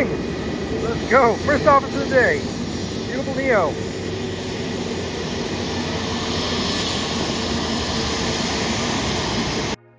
morning! Let's go. First office of the day. Beautiful Neo.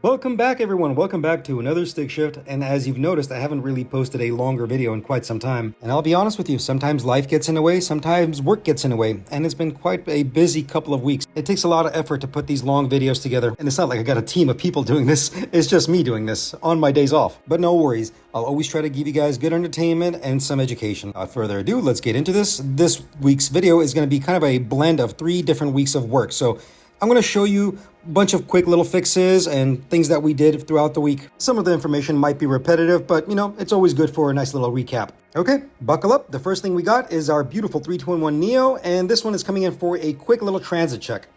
Welcome back, everyone. Welcome back to another stick shift. And as you've noticed, I haven't really posted a longer video in quite some time. And I'll be honest with you, sometimes life gets in the way, sometimes work gets in the way. And it's been quite a busy couple of weeks. It takes a lot of effort to put these long videos together. And it's not like I got a team of people doing this. It's just me doing this on my days off. But no worries. I'll always try to give you guys good entertainment and some education. Without further ado, let's get into this. This week's video is going to be kind of a blend of 3 different weeks of work. So I'm going to show you a bunch of quick little fixes and things that we did throughout the week. Some of the information might be repetitive, but you know, it's always good for a nice little recap. Okay, buckle up. The first thing we got is our beautiful 321 Neo, and this one is coming in for a quick little transit check.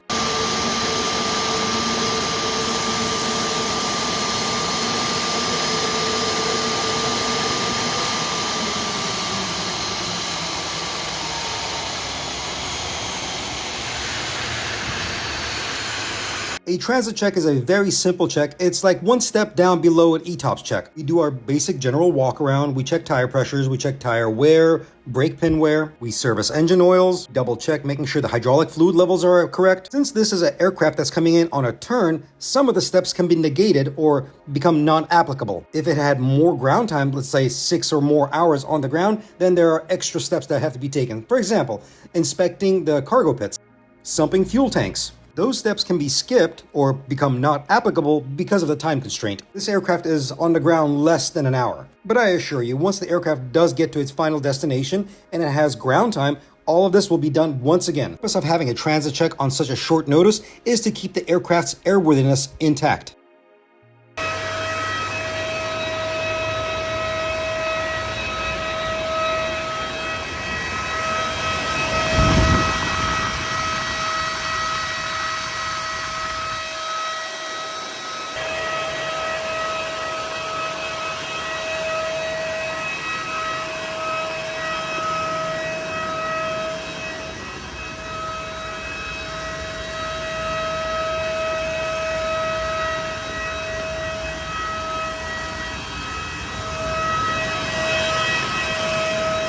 A transit check is a very simple check. It's like one step down below an ETOPS check. We do our basic general walk around. We check tire pressures. We check tire wear, brake pin wear. We service engine oils, double check, making sure the hydraulic fluid levels are correct. Since this is an aircraft that's coming in on a turn, some of the steps can be negated or become non-applicable. If it had more ground time, let's say 6 or more hours on the ground, then there are extra steps that have to be taken. For example, inspecting the cargo pits, sumping fuel tanks. Those steps can be skipped or become not applicable because of the time constraint. This aircraft is on the ground less than an hour. But I assure you, once the aircraft does get to its final destination and it has ground time, all of this will be done once again. The purpose of having a transit check on such a short notice is to keep the aircraft's airworthiness intact.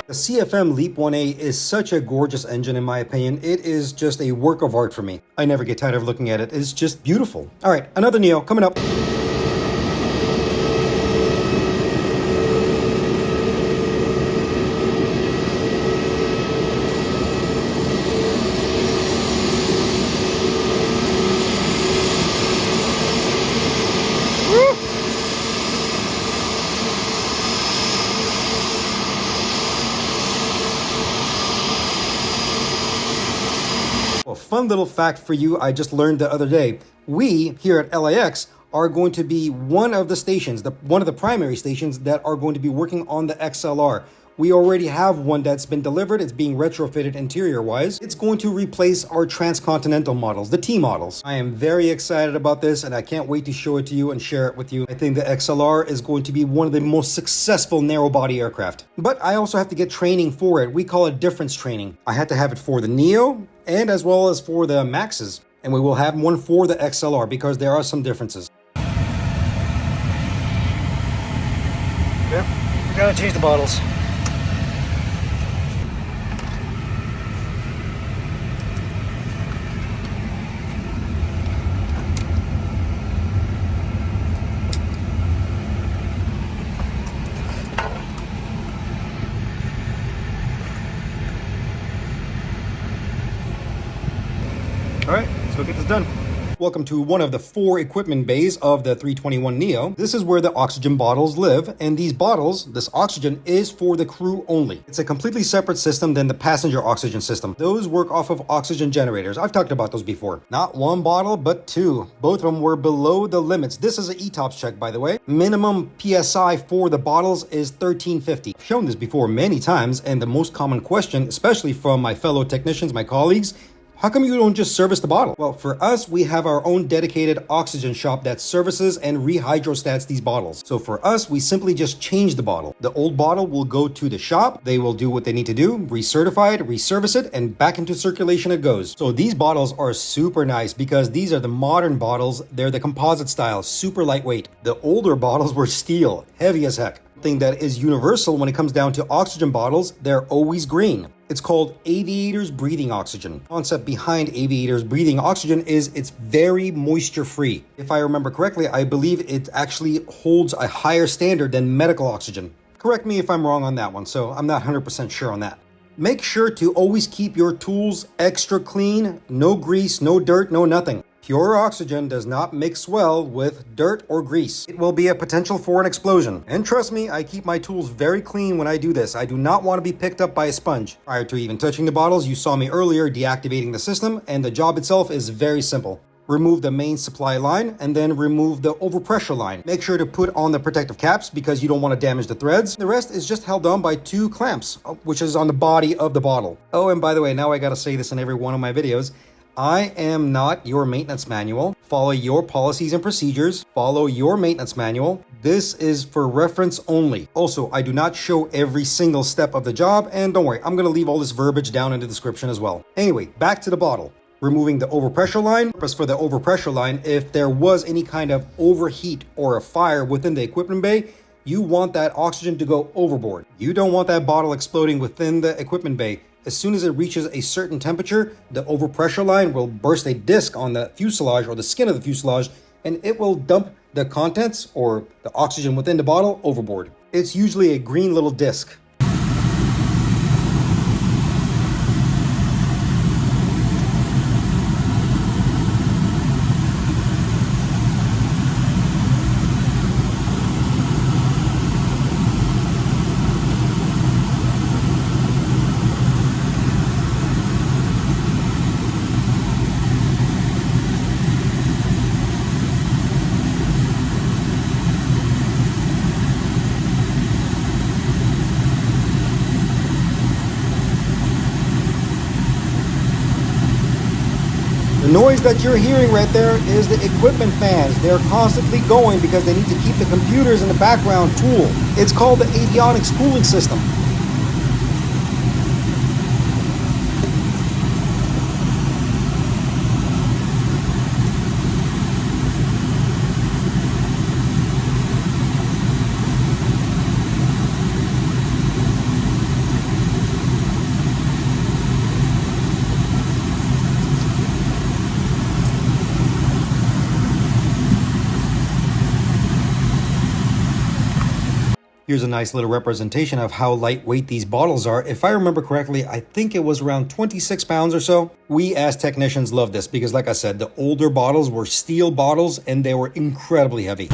The CFM LEAP 1A is such a gorgeous engine in my opinion. It is just a work of art for me. I never get tired of looking at it. It's just beautiful. All right, another Neo coming up. Well, fun little fact for you I just learned the other day. We, here at LAX, are going to be one of the stations, one of the primary stations that are going to be working on the XLR. We already have one that's been delivered. It's being retrofitted interior-wise. It's going to replace our transcontinental models, the T models. I am very excited about this, and I can't wait to show it to you and share it with you. I think the XLR is going to be one of the most successful narrow-body aircraft. But I also have to get training for it. We call it difference training. I had to have it for the Neo and as well as for the Maxes. And we will have one for the XLR because there are some differences. Yep, we gotta change the bottles. All right, let's go get this done. Welcome to one of the 4 equipment bays of the 321 Neo. This is where the oxygen bottles live, and these bottles, this oxygen, is for the crew only. It's a completely separate system than the passenger oxygen system. Those work off of oxygen generators. I've talked about those before. Not 1 bottle, but 2. Both of them were below the limits. This is an ETOPS check, by the way. Minimum PSI for the bottles is 1350. I've shown this before many times, and the most common question, especially from my fellow technicians, my colleagues, how come you don't just service the bottle? Well, for us, we have our own dedicated oxygen shop that services and rehydrostats these bottles. So for us, we simply just change the bottle. The old bottle will go to the shop. They will do what they need to do, recertify it, reservice it, and back into circulation it goes. So these bottles are super nice because these are the modern bottles. They're the composite style, super lightweight. The older bottles were steel, heavy as heck. thing that is universal when it comes down to oxygen bottles, they're always green. It's called Aviator's Breathing Oxygen. The concept behind Aviator's Breathing Oxygen is it's very moisture free. If I remember correctly, I believe it actually holds a higher standard than medical oxygen. Correct me if I'm wrong on that one, so I'm not 100% sure on that. Make sure to always keep your tools extra clean, no grease, no dirt, no nothing. Pure oxygen does not mix well with dirt or grease. It will be a potential for an explosion. And trust me, I keep my tools very clean when I do this. I do not want to be picked up by a sponge. Prior to even touching the bottles, you saw me earlier deactivating the system, and the job itself is very simple. Remove the main supply line and then remove the overpressure line. Make sure to put on the protective caps because you don't want to damage the threads. The rest is just held on by 2 clamps, which is on the body of the bottle. Oh, and by the way, now I gotta say this in every one of my videos. I am not your maintenance manual. Follow your policies and procedures. Follow your maintenance manual. This is for reference only. Also, I do not show every single step of the job, and don't worry, I'm gonna leave all this verbiage down in the description as well. Anyway, back to the bottle. Removing the overpressure line. Purpose for the overpressure line, if there was any kind of overheat or a fire within the equipment bay, you want that oxygen to go overboard. You don't want that bottle exploding within the equipment bay. As soon as it reaches a certain temperature, the overpressure line will burst a disc on the fuselage or the skin of the fuselage, and it will dump the contents or the oxygen within the bottle overboard. It's usually a green little disc. The noise that you're hearing right there is the equipment fans. They're constantly going because they need to keep the computers in the background cool. It's called the avionics cooling system. Here's a nice little representation of how lightweight these bottles are. If I remember correctly, I think it was around 26 pounds or so. We as technicians love this because, like I said, the older bottles were steel bottles and they were incredibly heavy.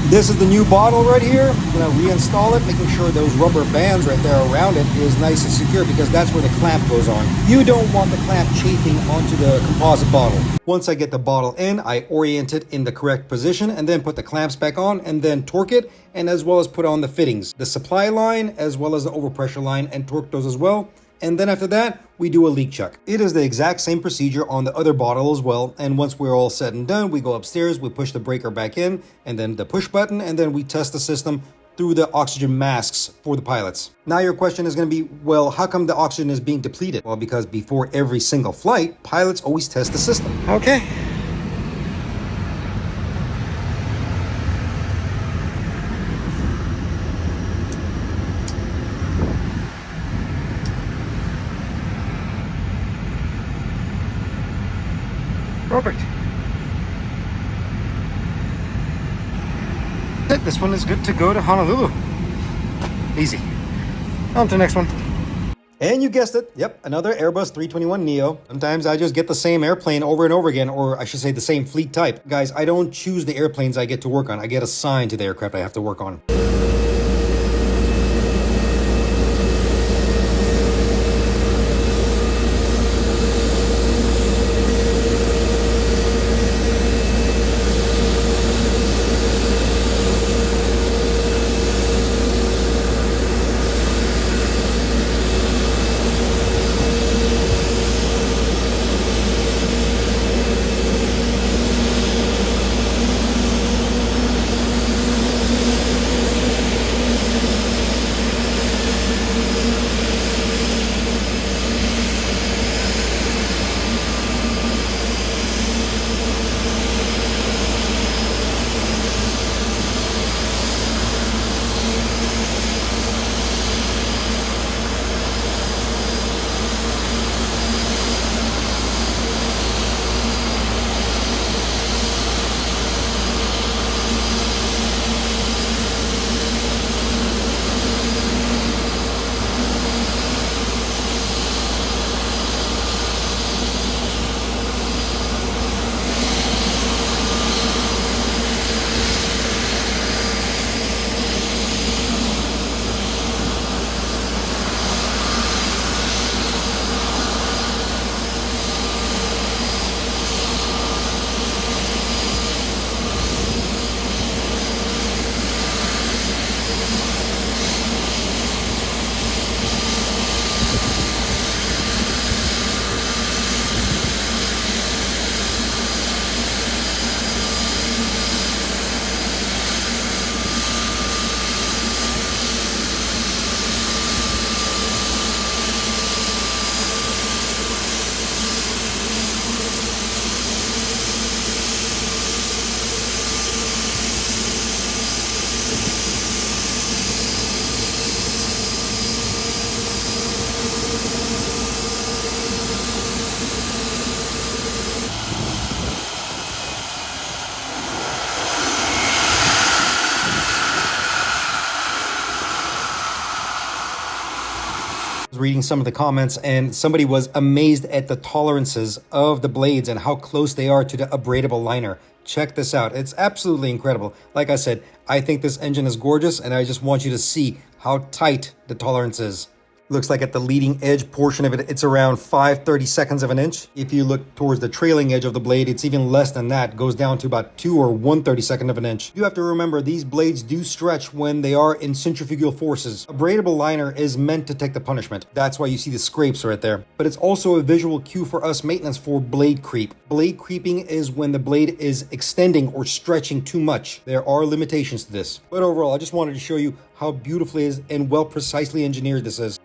This is the new bottle right here. I'm gonna reinstall it, making sure those rubber bands right there around it is nice and secure because that's where the clamp goes on. You don't want the clamp chafing onto the composite bottle. Once I get the bottle in, I orient it in the correct position and then put the clamps back on and then torque it, and as well as put on the fittings, the supply line as well as the overpressure line, and torque those as well. And then after that, we do a leak check. It is the exact same procedure on the other bottle as well. And once we're all set and done, we go upstairs, we push the breaker back in, and then the push button, and then we test the system through the oxygen masks for the pilots. Now your question is going to be, well, how come the oxygen is being depleted? Well, because before every single flight, pilots always test the system. Okay. Perfect. This one is good to go to Honolulu. Easy. On to the next one. And you guessed it. Yep, another Airbus 321neo. Sometimes I just get the same airplane over and over again, or I should say the same fleet type. Guys, I don't choose the airplanes I get to work on. I get assigned to the aircraft I have to work on. was reading some of the comments and somebody was amazed at the tolerances of the blades and how close they are to the abradable liner. Check this out. It's absolutely incredible. Like I said, I think this engine is gorgeous, and I just want you to see how tight the tolerance is. Looks like at the leading edge portion of it, it's around 5/32 of an inch. If you look towards the trailing edge of the blade, it's even less than that. It goes down to about 2 or 1/32 of an inch. You have to remember, these blades do stretch when they are in centrifugal forces. A braidable liner is meant to take the punishment. That's why you see the scrapes right there. But it's also a visual cue for us maintenance for blade creep. Blade creeping is when the blade is extending or stretching too much. There are limitations to this. But overall, I just wanted to show you how beautifully and well precisely engineered this is.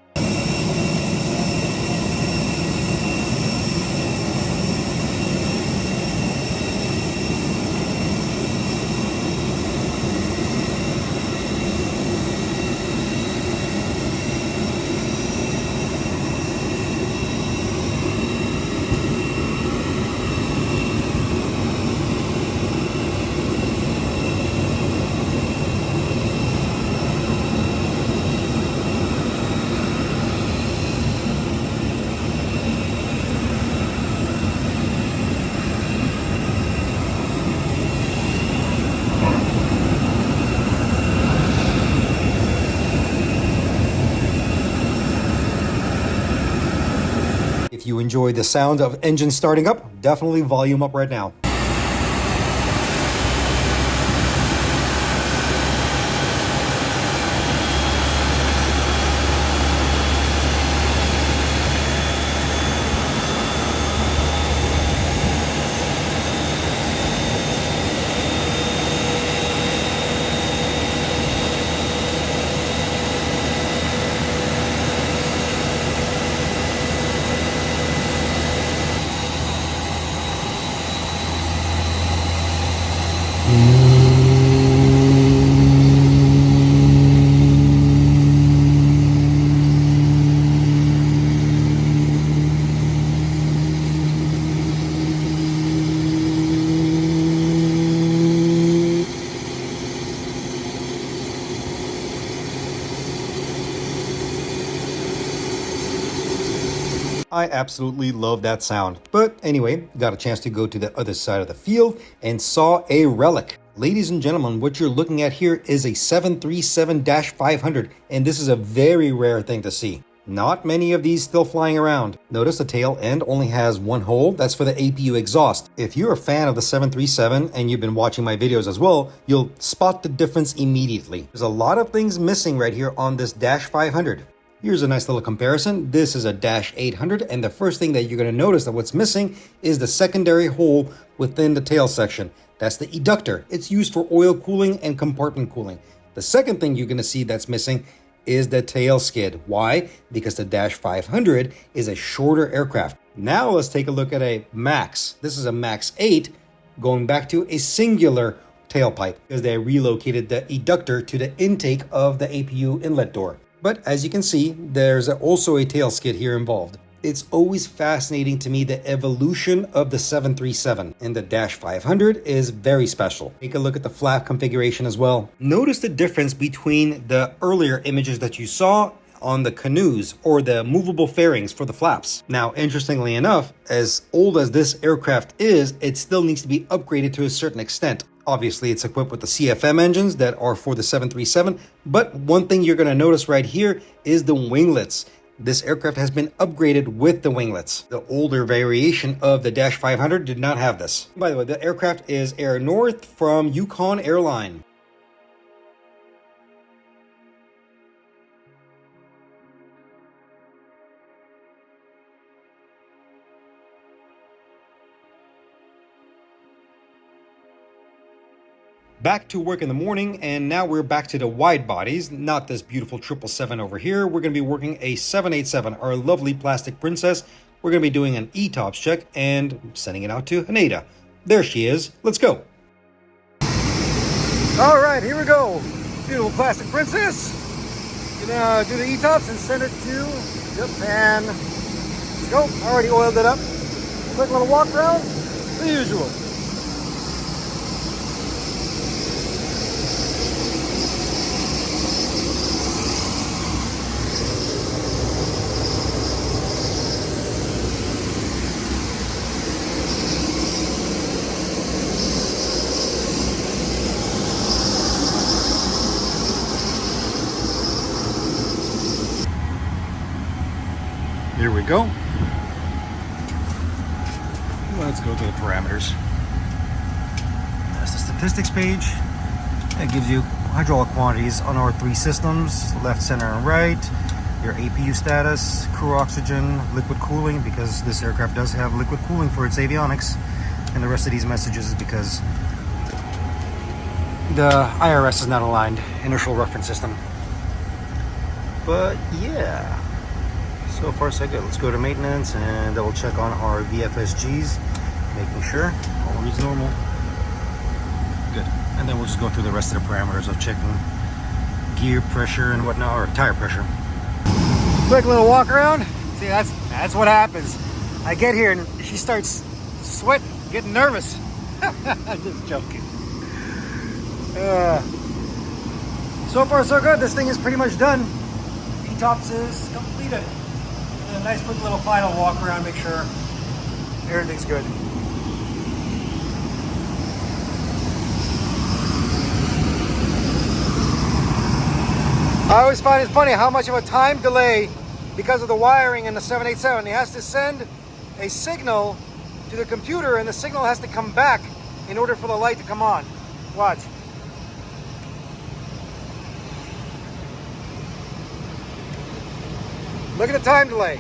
If you enjoy the sound of engine starting up, definitely volume up right now. I absolutely love that sound. But anyway, got a chance to go to the other side of the field and saw a relic. Ladies and gentlemen, what you're looking at here is a 737-500, and this is a very rare thing to see. Not many of these still flying around. Notice the tail end only has one hole. That's for the APU exhaust. If you're a fan of the 737 and you've been watching my videos as well, you'll spot the difference immediately. There's a lot of things missing right here on this Dash 500. Here's a nice little comparison. This is a Dash 800, and the first thing that you're going to notice that what's missing is the secondary hole within the tail section. That's the eductor. It's used for oil cooling and compartment cooling. The second thing you're going to see that's missing is the tail skid. Why? Because the Dash 500 is a shorter aircraft. Now let's take a look at a Max. This is a Max 8 going back to a singular tailpipe because they relocated the eductor to the intake of the APU inlet door. But as you can see, there's also a tail skid here involved. It's always fascinating to me the evolution of the 737, and the Dash 500 is very special. Take a look at the flap configuration as well. Notice the difference between the earlier images that you saw on the canoes or the movable fairings for the flaps. Now, interestingly enough, as old as this aircraft is, it still needs to be upgraded to a certain extent. Obviously, it's equipped with the CFM engines that are for the 737, but one thing you're going to notice right here is the winglets. This aircraft has been upgraded with the winglets. The older variation of the Dash 500 did not have this. By the way, the aircraft is Air North from Yukon Airline. Back to work in the morning, and now we're back to the wide bodies, not this beautiful 777 over here. We're going to be working a 787, our lovely plastic princess. We're going to be doing an ETOPS check and sending it out to Haneda. There she is. Let's go. All right, here we go. Beautiful plastic princess. Gonna do the ETOPS and send it to Japan. Let's go. Already oiled it up. Quick little walk around, the usual. Here we go. Let's go to the parameters. That's the statistics page. It gives you hydraulic quantities on our 3 systems, left, center, and right. Your APU status, crew oxygen, liquid cooling, because this aircraft does have liquid cooling for its avionics. And the rest of these messages is because the IRS is not aligned, inertial reference system. But yeah, so far so good. Let's go to maintenance and double check on our VFSGs, making sure all is normal. Good. And then we'll just go through the rest of the parameters of checking gear pressure and whatnot, or tire pressure. Quick little walk around. See, that's what happens. I get here and she starts sweating, getting nervous. I'm just joking. So far so good. This thing is pretty much done. Tops is completed. And a nice quick little final walk around, make sure everything's good. I always find it funny how much of a time delay because of the wiring in the 787. It has to send a signal to the computer and the signal has to come back in order for the light to come on. Watch. Look at the time delay.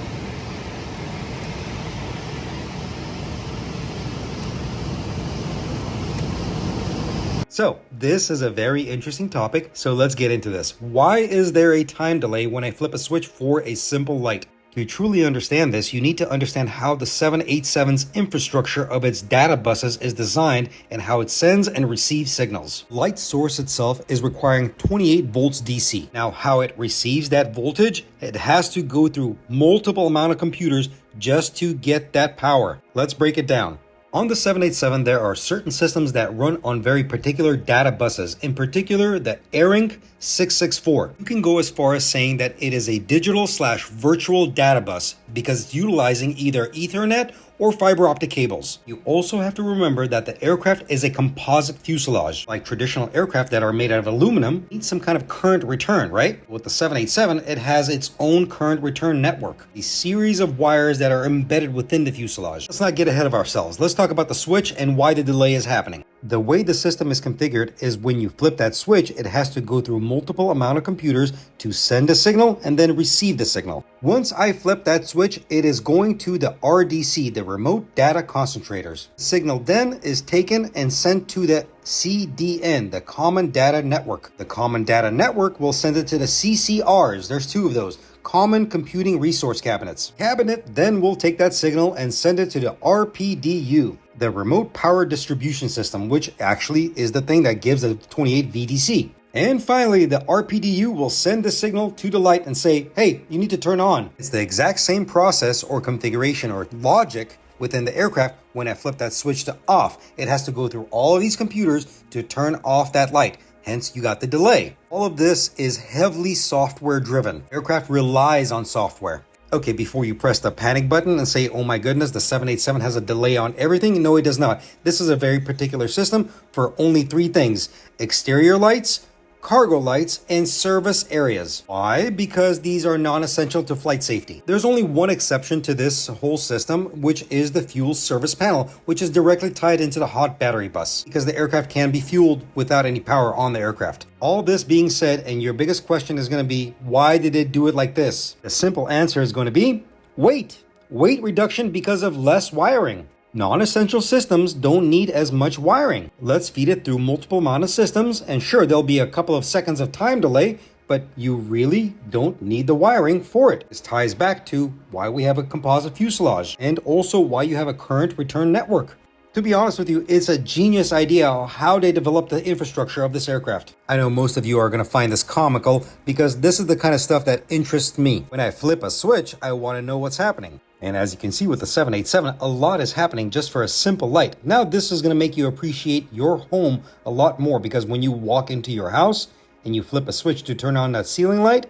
So this is a very interesting topic, so let's get into this. Why is there a time delay when I flip a switch for a simple light? To truly understand this, you need to understand how the 787's infrastructure of its data buses is designed and how it sends and receives signals. Light source itself is requiring 28 volts DC. Now, how it receives that voltage, it has to go through multiple amount of computers just to get that power. Let's break it down. On the 787, there are certain systems that run on very particular data buses, in particular the ARINC 664. You can go as far as saying that it is a digital/virtual data bus because it's utilizing either Ethernet or fiber optic cables. You also have to remember that the aircraft is a composite fuselage. Like traditional aircraft that are made out of aluminum, need some kind of current return, right? With the 787, it has its own current return network, a series of wires that are embedded within the fuselage. Let's not get ahead of ourselves. Let's talk about the switch and why the delay is happening. The way the system is configured is when you flip that switch, it has to go through multiple amount of computers to send a signal and then receive the signal. Once I flip that switch, it is going to the RDC, the remote data concentrators. The signal then is taken and sent to the CDN, the Common Data Network. The Common Data Network will send it to the CCRs. There's 2 of those. Common Computing Resource Cabinets. Cabinet then will take that signal and send it to the RPDU, the Remote Power Distribution System, which actually is the thing that gives the 28 VDC. And finally, the RPDU will send the signal to the light and say, hey, you need to turn on. It's the exact same process or configuration or logic within the aircraft. When I flip that switch to off, it has to go through all of these computers to turn off that light. Hence, you got the delay. All of this is heavily software driven. Aircraft relies on software. Okay, before you press the panic button and say, oh my goodness, the 787 has a delay on everything. No, it does not. This is a very particular system for only 3 things: exterior lights, cargo lights, and service areas. Why? Because these are non-essential to flight safety. There's only one exception to this whole system, which is the fuel service panel, which is directly tied into the hot battery bus, because the aircraft can be fueled without any power on the aircraft. All this being said, and your biggest question is going to be, why did it do it like this? The simple answer is going to be weight. Weight reduction because of less wiring. Non-essential systems don't need as much wiring. Let's feed it through multiple amount of systems, and sure, there'll be a couple of seconds of time delay, but you really don't need the wiring for it. This ties back to why we have a composite fuselage, and also why you have a current return network. To be honest with you, it's a genius idea of how they developed the infrastructure of this aircraft. I know most of you are going to find this comical because this is the kind of stuff that interests me. When I flip a switch, I want to know what's happening. And as you can see with the 787, a lot is happening just for a simple light. Now this is going to make you appreciate your home a lot more, because when you walk into your house and you flip a switch to turn on that ceiling light,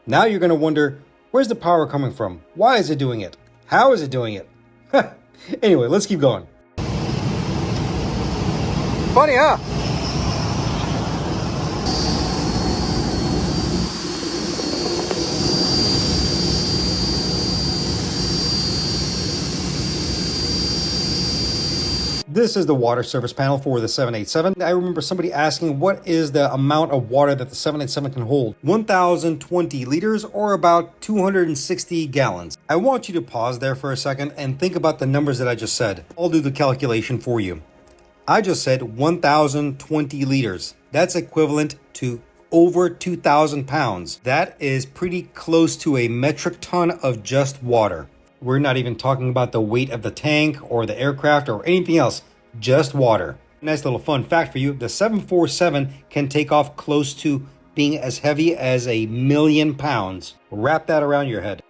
now you're going to wonder, where's the power coming from? Why is it doing it? How is it doing it? Anyway, let's keep going. Funny, huh? This is the water surface panel for the 787. I remember somebody asking what is the amount of water that the 787 can hold. 1,020 liters or about 260 gallons. I want you to pause there for a second and think about the numbers that I just said. I'll do the calculation for you. I just said 1,020 liters. That's equivalent to over 2,000 pounds. That is pretty close to a metric ton of just water. We're not even talking about the weight of the tank or the aircraft or anything else, just water. Nice little fun fact for you, the 747 can take off close to being as heavy as 1,000,000 pounds. Wrap that around your head.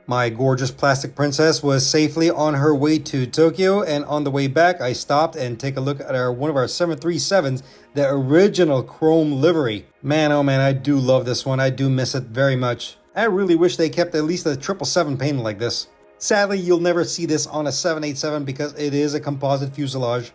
My gorgeous plastic princess was safely on her way to Tokyo, and on the way back I stopped and take a look at one of our 737s, the original chrome livery. Man, oh man, I do love this one. I do miss it very much. I really wish they kept at least a 777 painted like this. Sadly, you'll never see this on a 787 because it is a composite fuselage.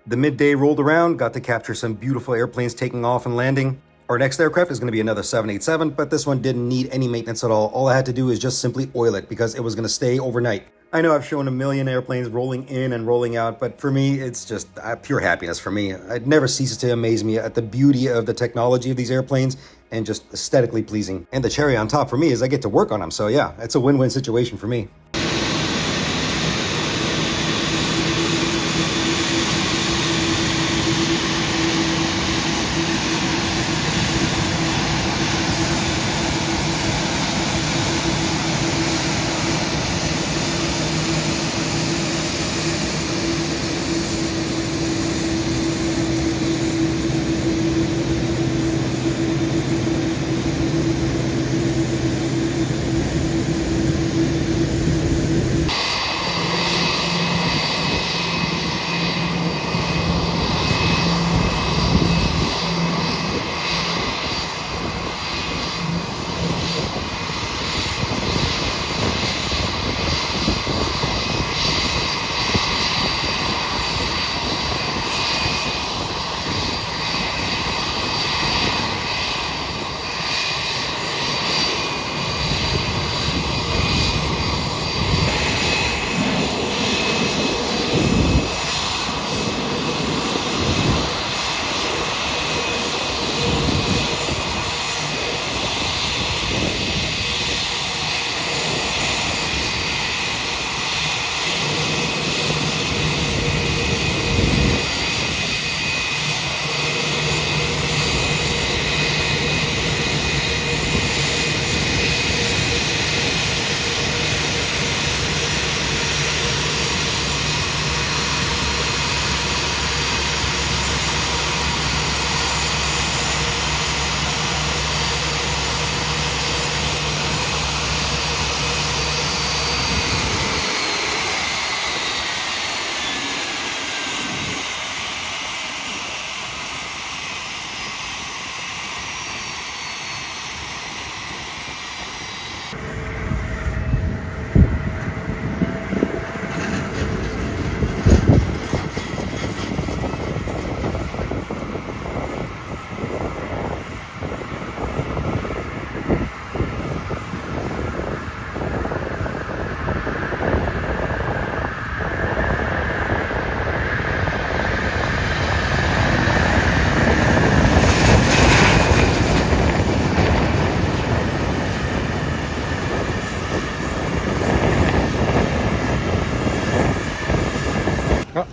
The midday rolled around, got to capture some beautiful airplanes taking off and landing. Our next aircraft is going to be another 787, but this one didn't need any maintenance at all. All I had to do is just simply oil it because it was going to stay overnight. I know I've shown a million airplanes rolling in and rolling out, but for me, it's just pure happiness for me. It never ceases to amaze me at the beauty of the technology of these airplanes and just aesthetically pleasing. And the cherry on top for me is I get to work on them. So yeah, it's a win-win situation for me.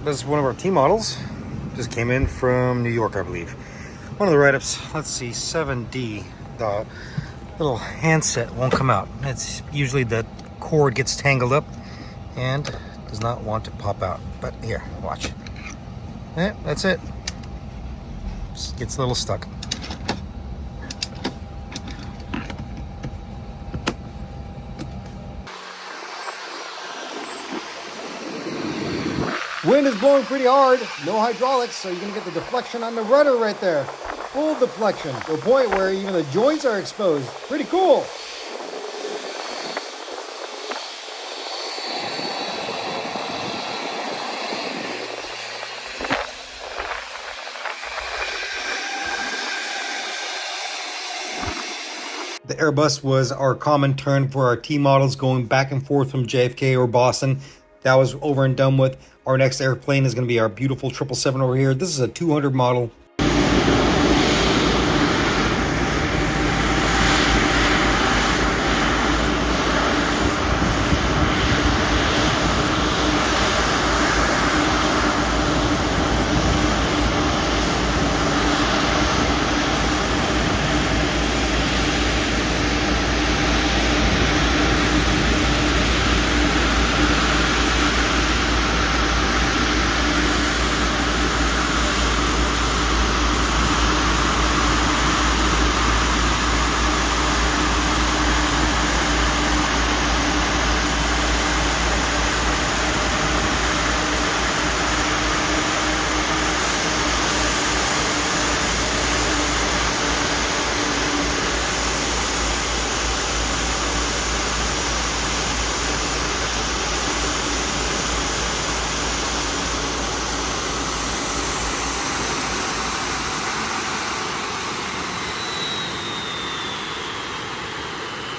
this is one of our T models. Just came in from New York, I believe. One of the write-ups, let's see, 7D. The little handset won't come out. It's usually the cord gets tangled up and does not want to pop out. But here, watch. Yeah, that's it. Just gets a little stuck. Wind is blowing pretty hard, no hydraulics, so you're gonna get the deflection on the rudder right there. Full deflection, to a point where even the joints are exposed. Pretty cool. The Airbus was our common term for our T models going back and forth from JFK or Boston. That was over and done with. Our next airplane is going to be our beautiful 777 over here. This is a 200 model.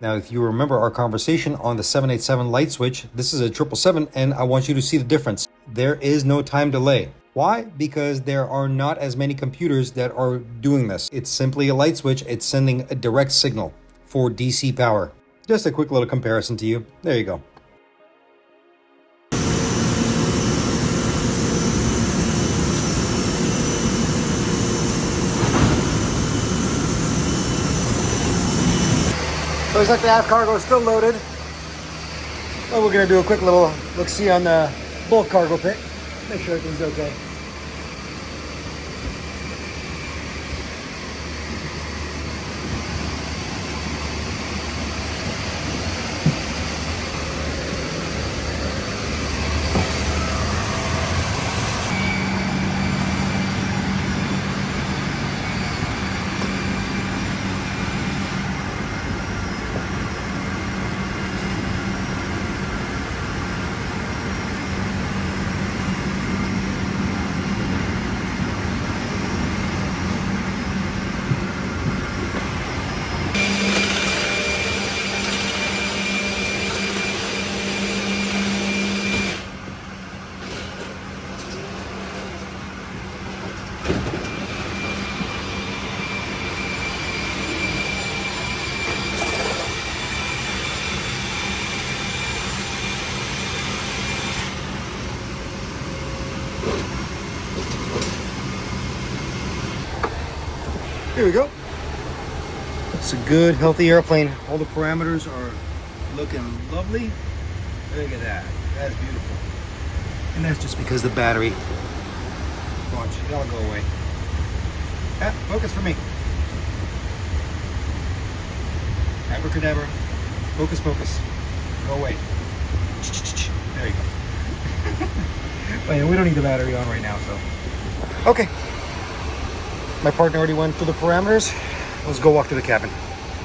Now, if you remember our conversation on the 787 light switch, this is a 777, and I want you to see the difference. There is no time delay. Why? Because there are not as many computers that are doing this. It's simply a light switch. It's sending a direct signal for DC power. Just a quick little comparison to you. There you go. Looks like the aft cargo is still loaded. But we're going to do a quick little look-see on the bulk cargo pit. Make sure everything's okay. Here we go. It's a good, healthy airplane. All the parameters are looking lovely. Look at that. That's beautiful. And that's just because the battery. Watch, it'll go away. Ah, focus for me. Abracadabra. Focus, focus. Go away. There you go. Wait, we don't need the battery on right now, so. Okay. My partner already went through the parameters. Let's go walk to the cabin.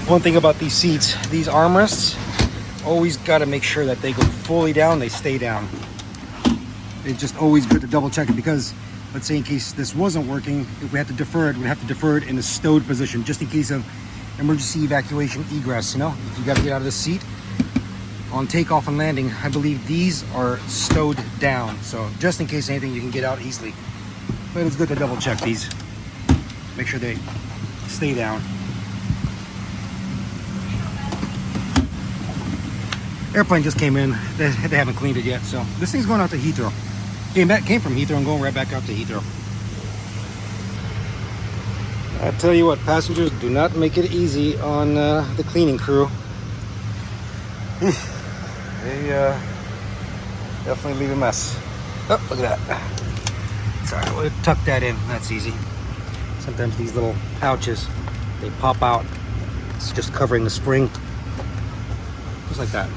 One thing about these seats, these armrests, always got to make sure that they go fully down, they stay down. It's just always good to double check it because, let's say in case this wasn't working, if we had to defer it, we'd have to defer it in a stowed position just in case of emergency evacuation egress, you know? If you got to get out of the seat, on takeoff and landing, I believe these are stowed down. So just in case anything, you can get out easily. But it's good to double check these. Make sure they stay down. Airplane just came in. They haven't cleaned it yet, so this thing's going out to Heathrow. Came from Heathrow and going right back out to Heathrow. I tell you what, passengers do not make it easy on the cleaning crew. They definitely leave a mess. Oh, look at that. Sorry, we'll tuck that in. That's easy. Sometimes these little pouches, they pop out. It's just covering the spring. Just like that.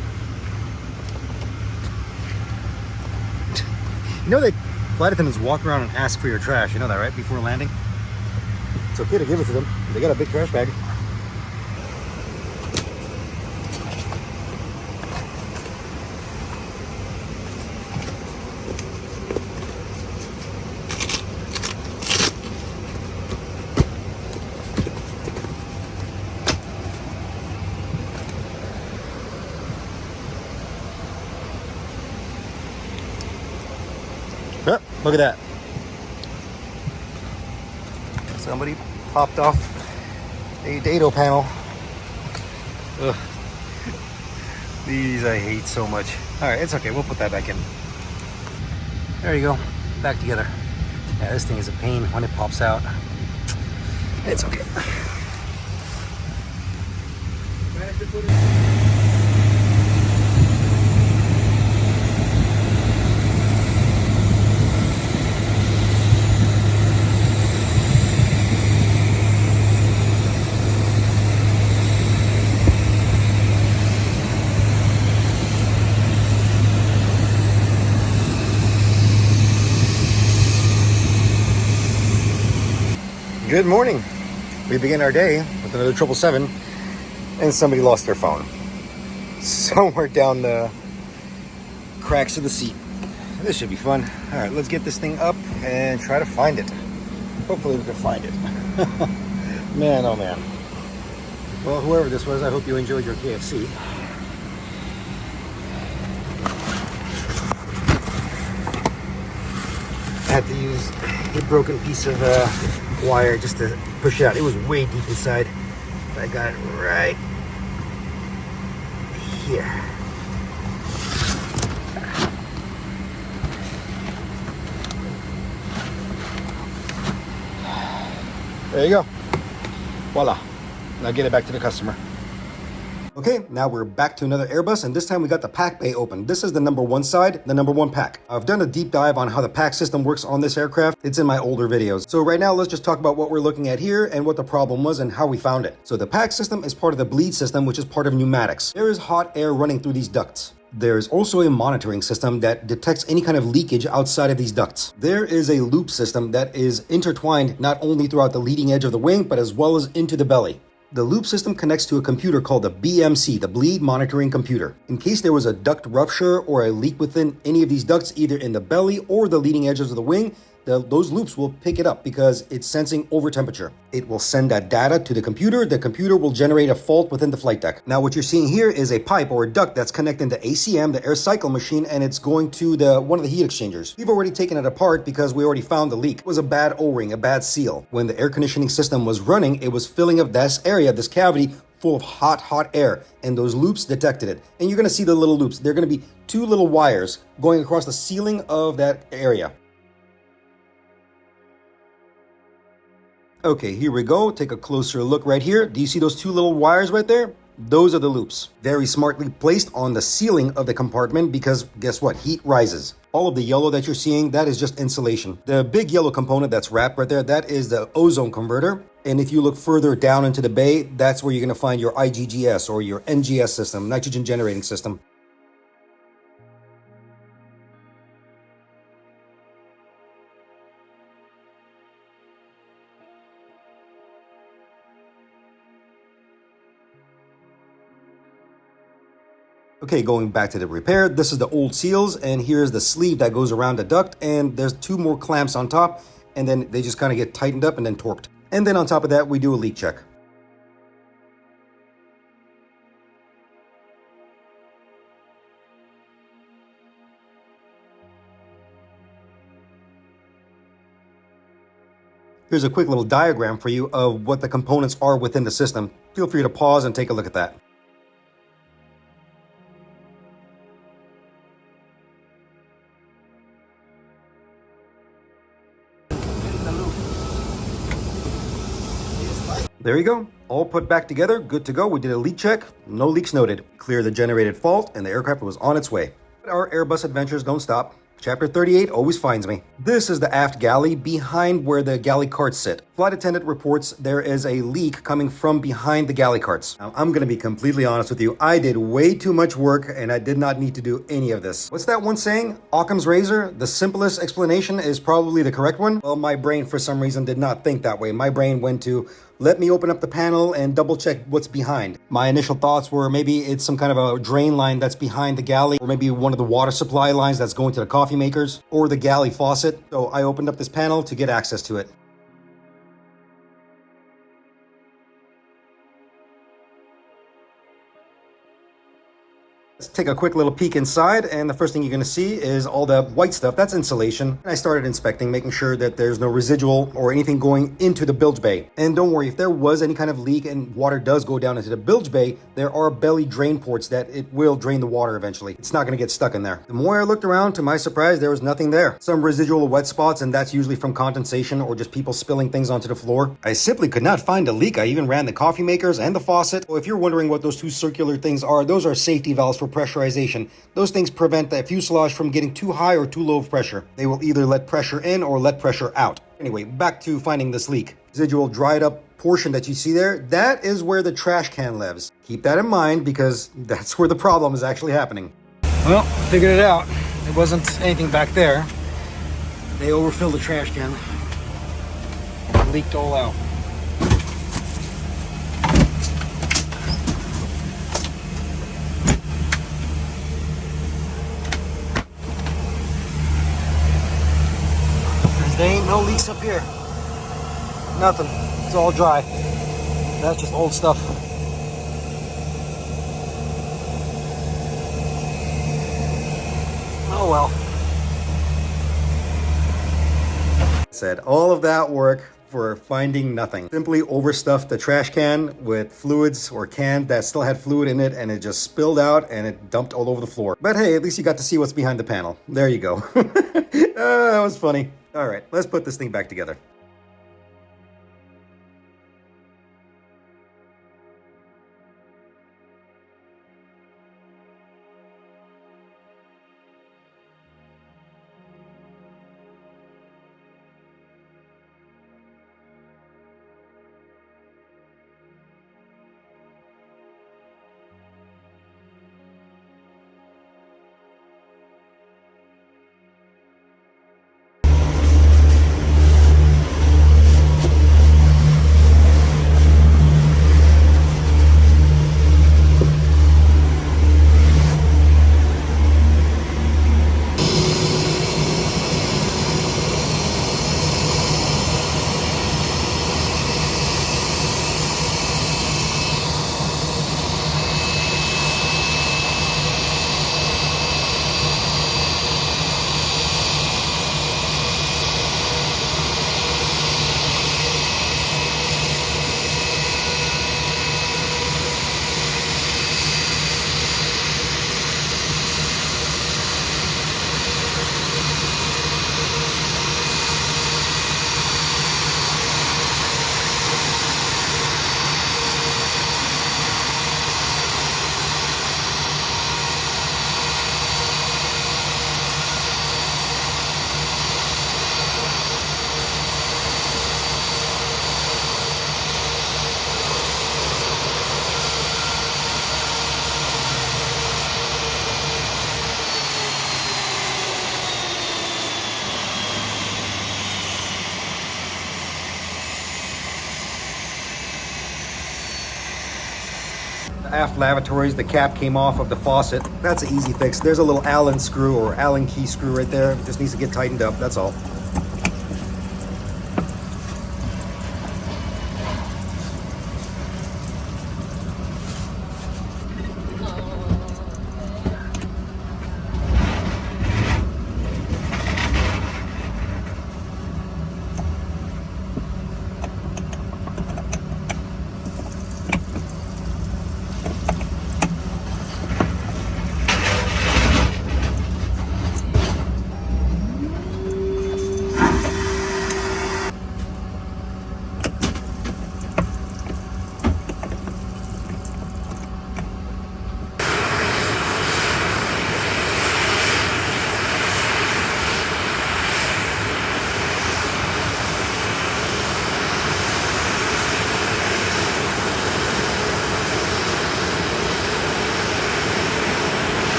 You know that flight attendants walk around and ask for your trash. You know that, right? Before landing. It's okay to give it to them. They got a big trash bag. Oh, look at that. Somebody popped off a dado panel. Ugh. These I hate so much. All right, it's okay. We'll put that back in. There you go. Back together. Yeah, this thing is a pain when it pops out. It's okay. Good morning. We begin our day with another 777, and somebody lost their phone somewhere down the cracks of the seat. This should be fun. All right, let's get this thing up and try to find it. Hopefully we can find it. Man, oh man. Well, whoever this was, I hope you enjoyed your KFC. I had to use a broken piece of wire just to push it out. It was way deep inside. I got it right here. There you go. Voila. Now get it back to the customer. Okay, now we're back to another Airbus, and this time we got the pack bay open. This is the number one side, the number one pack. I've done a deep dive on how the pack system works on this aircraft. It's in my older videos. So right now, let's just talk about what we're looking at here and what the problem was and how we found it. So the pack system is part of the bleed system, which is part of pneumatics. There is hot air running through these ducts. There's also a monitoring system that detects any kind of leakage outside of these ducts. There is a loop system that is intertwined not only throughout the leading edge of the wing, but as well as into the belly. The loop system connects to a computer called the BMC, the Bleed Monitoring Computer. In case there was a duct rupture or a leak within any of these ducts, either in the belly or the leading edges of the wing, those loops will pick it up because it's sensing over temperature. It will send that data to the computer will generate a fault within the flight deck. Now what you're seeing here is a pipe or a duct that's connecting the ACM, the air cycle machine, and it's going to one of the heat exchangers. We've already taken it apart because we already found the leak. It was a bad O-ring, a bad seal. When the air conditioning system was running, it was filling up this area, this cavity, full of hot air, and those loops detected it. And you're gonna see the little loops. They're gonna be two little wires going across the ceiling of that area. Okay, here we go. Take a closer look right here. Do you see those two little wires right there? Those are the loops. Very smartly placed on the ceiling of the compartment because guess what? Heat rises. All of the yellow that you're seeing, that is just insulation. The big yellow component that's wrapped right there, that is the ozone converter. And if you look further down into the bay, that's where you're gonna find your IGGS or your NGS system, nitrogen generating system. Okay, going back to the repair, this is the old seals, and here's the sleeve that goes around the duct, and there's two more clamps on top, and then they just kind of get tightened up and then torqued. And then on top of that, we do a leak check. Here's a quick little diagram for you of what the components are within the system. Feel free to pause and take a look at that. There you go. All put back together, good to go. We did a leak check, no leaks noted. Clear the generated fault, and the aircraft was on its way. But our Airbus adventures don't stop. Chapter 38 always finds me. This is the aft galley behind where the galley carts sit. Flight attendant reports there is a leak coming from behind the galley carts. Now, I'm going to be completely honest with you. I did way too much work and I did not need to do any of this. What's that one saying? Occam's razor? The simplest explanation is probably the correct one? Well, my brain for some reason did not think that way. My brain went to, let me open up the panel and double check what's behind. My initial thoughts were maybe it's some kind of a drain line that's behind the galley, or maybe one of the water supply lines that's going to the coffee makers, or the galley faucet. So I opened up this panel to get access to it. Let's take a quick little peek inside, and the first thing you're going to see is all the white stuff. That's insulation. And I started inspecting, making sure that there's no residual or anything going into the bilge bay. And don't worry, if there was any kind of leak and water does go down into the bilge bay, there are belly drain ports that it will drain the water eventually. It's not going to get stuck in there. The more I looked around, to my surprise, there was nothing there. Some residual wet spots, and that's usually from condensation or just people spilling things onto the floor. I simply could not find a leak. I even ran the coffee makers and the faucet. So if you're wondering what those two circular things are, those are safety valves for pressurization. Those things prevent the fuselage from getting too high or too low of pressure. They will either let pressure in or let pressure out. Anyway, back to finding this leak. Residual dried up portion that you see there, that is where the trash can lives. Keep that in mind because that's where the problem is actually happening. Well, figured it out. It wasn't anything back there. They overfilled the trash can. It leaked all out. There ain't no leaks up here. Nothing. It's all dry. That's just old stuff. Oh well. Said all of that work for finding nothing. Simply overstuffed the trash can with fluids or cans that still had fluid in it, and it just spilled out and it dumped all over the floor. But hey, at least you got to see what's behind the panel. There you go. That was funny. All right, let's put this thing back together. Aft lavatories, the cap came off of the faucet. That's an easy fix. There's a little Allen screw or Allen key screw right there. It just needs to get tightened up, that's all.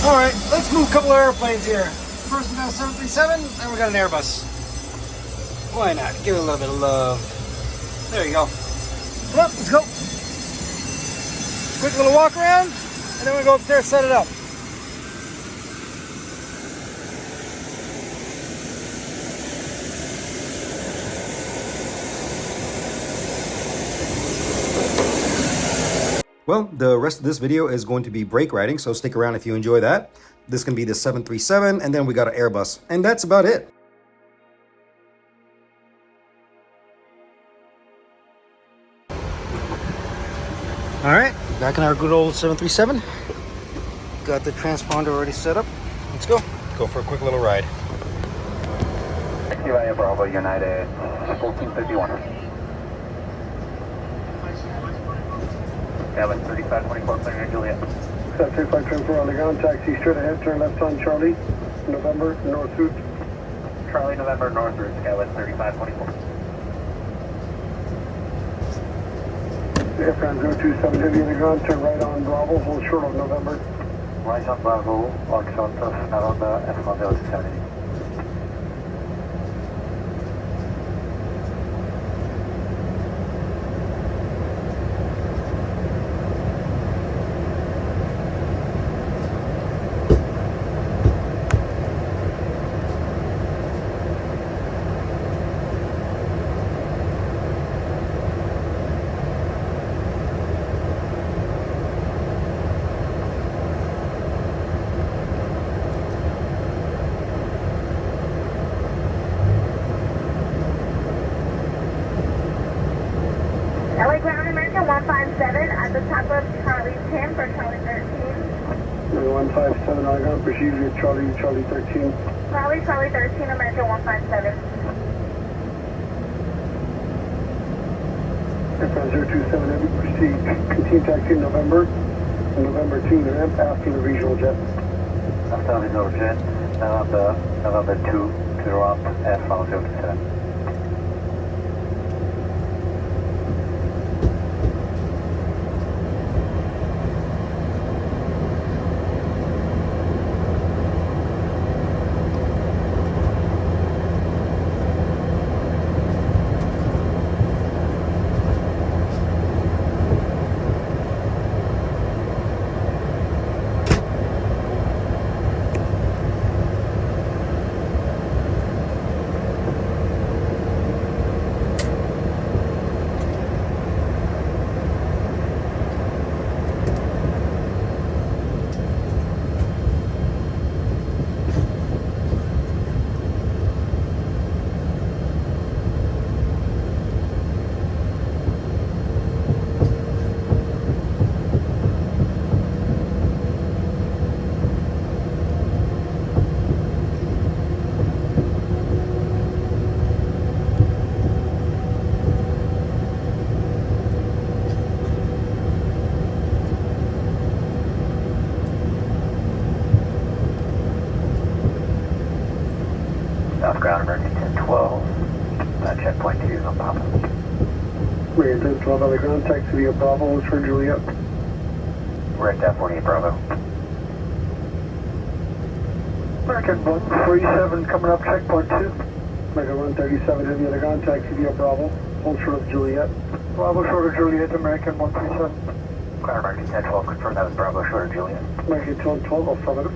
All right, let's move a couple of airplanes here. First we got a 737, then we got an Airbus. Why not? Give it a little bit of love. There you go. Come on, let's go. Quick little walk around, and then we go upstairs, set it up. Well, the rest of this video is going to be brake riding, so stick around if you enjoy that. This can be the 737, and then we got an Airbus, and that's about it. All right, back in our good old 737. Got the transponder already set up. Let's go. Go for a quick little ride. Kia Bravo United 1451. Cabin 3524, clearing Juliet. 3524 on the ground, taxi straight ahead, turn left on Charlie, November, north route. Charlie November, north route, cabin 3524. Aircraft 027 heavy on the ground, turn right on Bravo, hold short of November. Right on Bravo, Los Santos, Naranda, F1 027. LA Ground American 157 at the top of Charlie 10 for Charlie 13. 157 on the ground, proceed with Charlie, Charlie 13. Charlie 13, American 157. Aircraft 027 heavy, proceed, continue taxi November, November 2, the ramp after the regional jet. After the regional jet, November 2 to the ramp, F1 027. South ground emergency 1012. Checkpoint 2 on Papa. We're at 1012 on the ground, taxi via Bravo, hold for Juliet. We're at 48 Bravo. American 147 coming up, checkpoint 2. American 137 heavy on the ground, taxi via Bravo, hold short of Juliet. Bravo short of Juliet, American 137. Ground emergency 1012, confirm that was Bravo short of Juliet. American 1212, affirmative.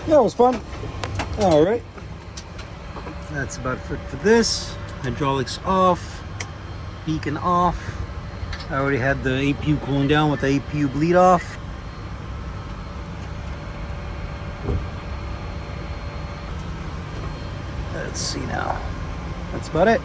That was fun. All right. That's about it for this. Hydraulics off. Beacon off. I already had the APU cooling down with the APU bleed off. Let's see now. That's about it.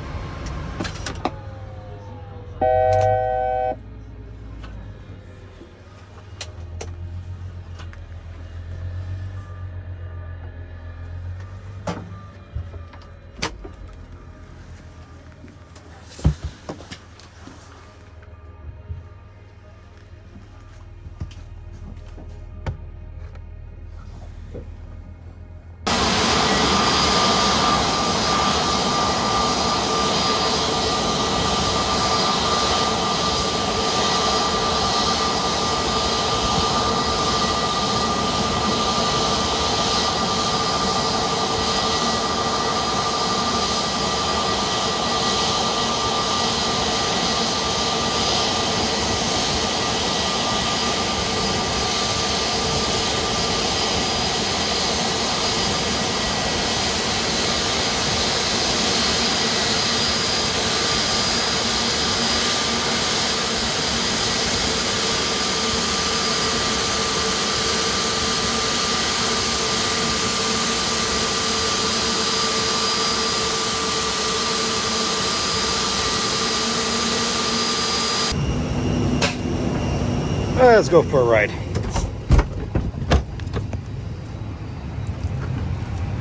Let's go for a ride.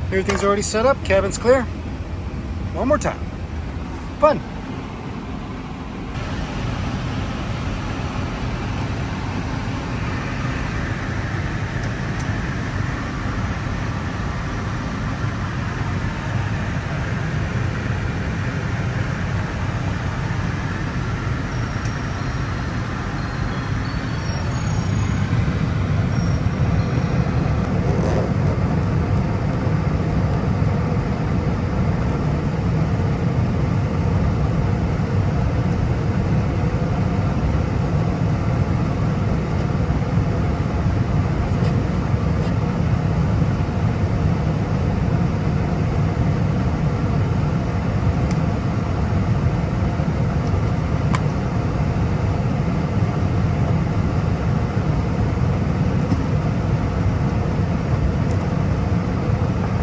Everything's already set up, cabin's clear. One more time. Fun.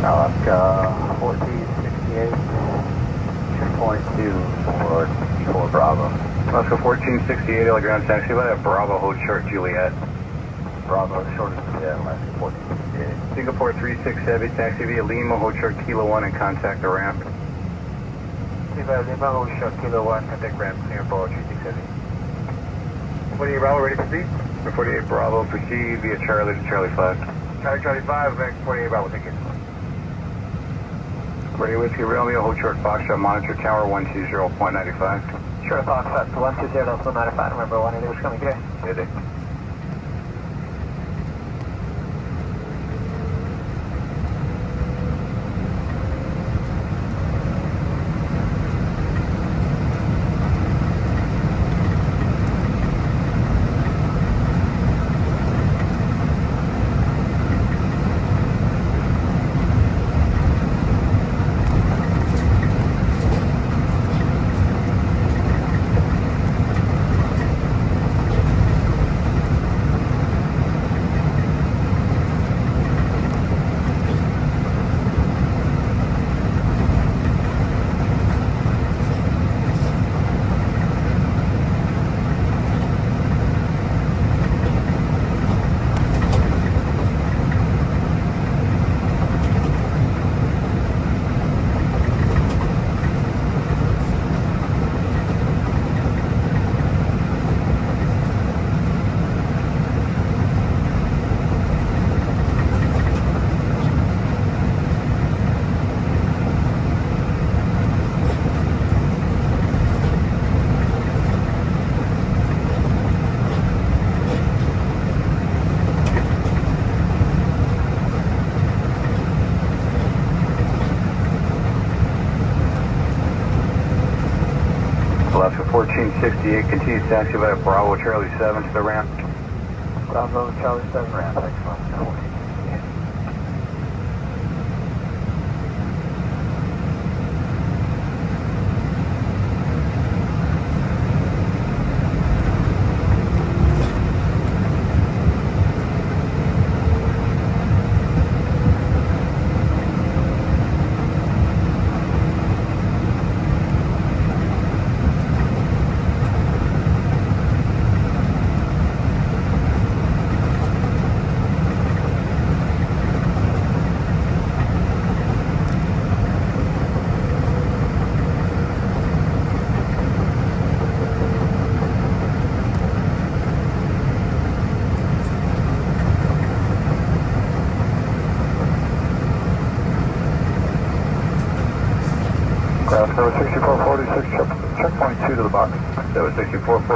Alaska 1468, checkpoint 2 for 64 Bravo. Alaska 1468, ground taxi by Bravo, hold short Juliet. Bravo, short of Juliet, Alaska 1468. Singapore 36 Heavy, taxi via Lima, hold short Kilo 1 and contact the ramp. Lima, hold short Kilo 1, contact ramp, Singapore 36 Heavy. 48 Bravo, ready to proceed? 48 Bravo, proceed via Charlie to Charlie Flag. Charlie 5, back 48 Bravo, thank you. Ready Whiskey Romeo, hold short Foxtrot, monitor tower 120.95. Sure, Foxtrot 120.95, remember 180 was coming clear. Good. Alaska 1468, continues taxi by Bravo Charlie 7 to the ramp. Bravo, Charlie 7 ramp, excellent.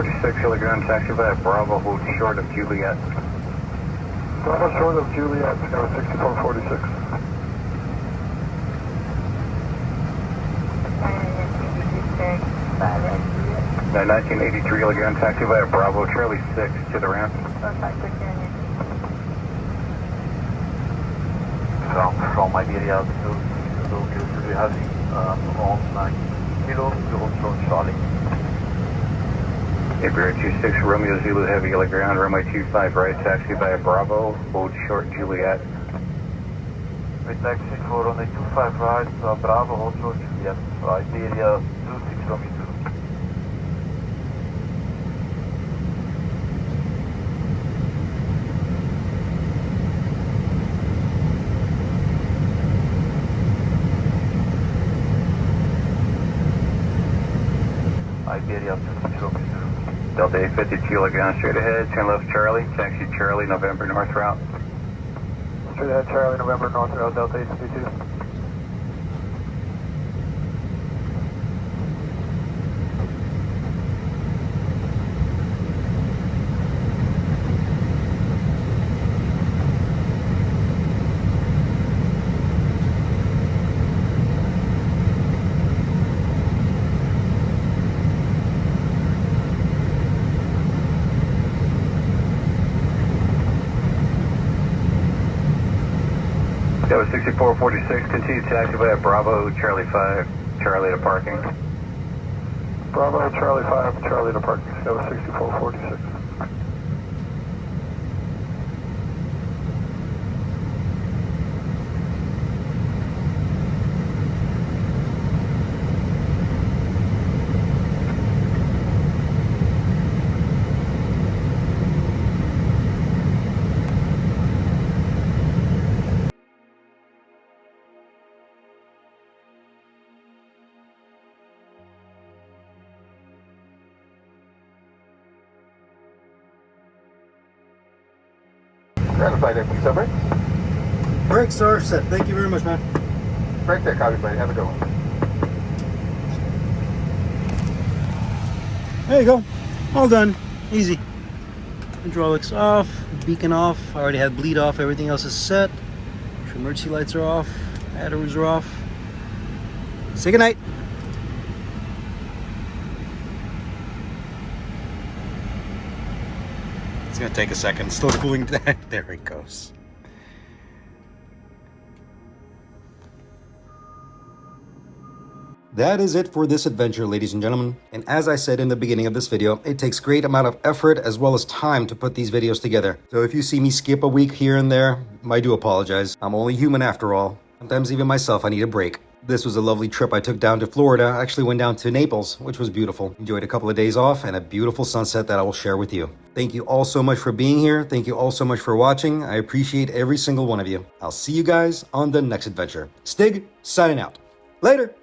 26 Telegram, taxi via Bravo, hold short of Juliet. Bravo short of Juliet, Sky 6446. 1983 Telegram, taxi via Bravo, Charlie 6 to the ramp. From Iberia to Julie Heavy on 9 Kilo, Zero Charlie. Iberia 26 Romeo Zulu Heavy yellow ground, runway 25 right, taxi via Bravo, hold short Juliet. We taxi for runway 25 right, Bravo, hold short Juliet, Iberia 26 Romeo 2. Iberia 26 Romeo 2. Delta 850 Kilo ground, straight ahead, turn left Charlie, taxi Charlie, November North route. Straight ahead, Charlie, November, North Road, Delta 852. That was 6446, continue taxi via Bravo, Charlie 5, Charlie to parking. Bravo, Charlie 5, Charlie to parking, Sky 6446. Ground flight, please, over. Brakes are set. Thank you very much, man. Break there, copy, buddy. Have a good one. There you go. All done. Easy. Hydraulics off. Beacon off. I already had bleed off. Everything else is set. Emergency lights are off. Batteries are off. Say goodnight. It's gonna take a second. Still cooling down. There it goes. That is it for this adventure, ladies and gentlemen. And as I said in the beginning of this video, it takes great amount of effort as well as time to put these videos together. So if you see me skip a week here and there, I do apologize. I'm only human after all. Sometimes even myself, I need a break. This was a lovely trip I took down to Florida. I actually went down to Naples, which was beautiful. Enjoyed a couple of days off and a beautiful sunset that I will share with you. Thank you all so much for being here. Thank you all so much for watching. I appreciate every single one of you. I'll see you guys on the next adventure. Stig, signing out. Later.